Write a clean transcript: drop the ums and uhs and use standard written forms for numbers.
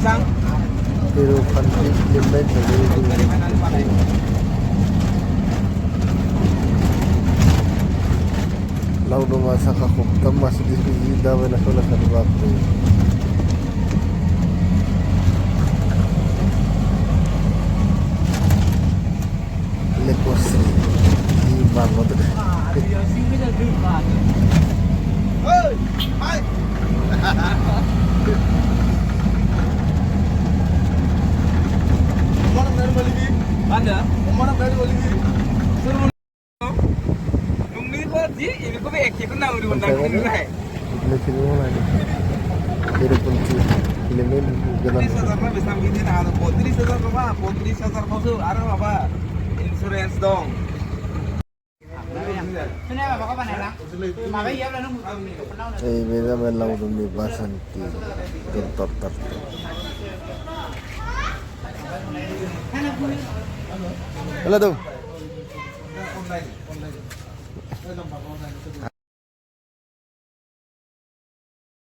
Pero country film ba Laudo masa kakuktam masih di dawe na sola sa waktu. Lekosri di bangot. Hey, hai. Mana dari Bali? Ada. Mana dari Bali? जी इनको भी एक कितना उड़ी बंदा घूम रहा है इसमें फिल्म वाला तेरे पंची फिल्म में गला 30,000 में bisa gini nah 30,000 apa 30,000 kau tuh ada apa insurance dong Sini apa kau mana lang? Makai ya lah nung. Beda melau demi basanti tor. Halo tuh. Online.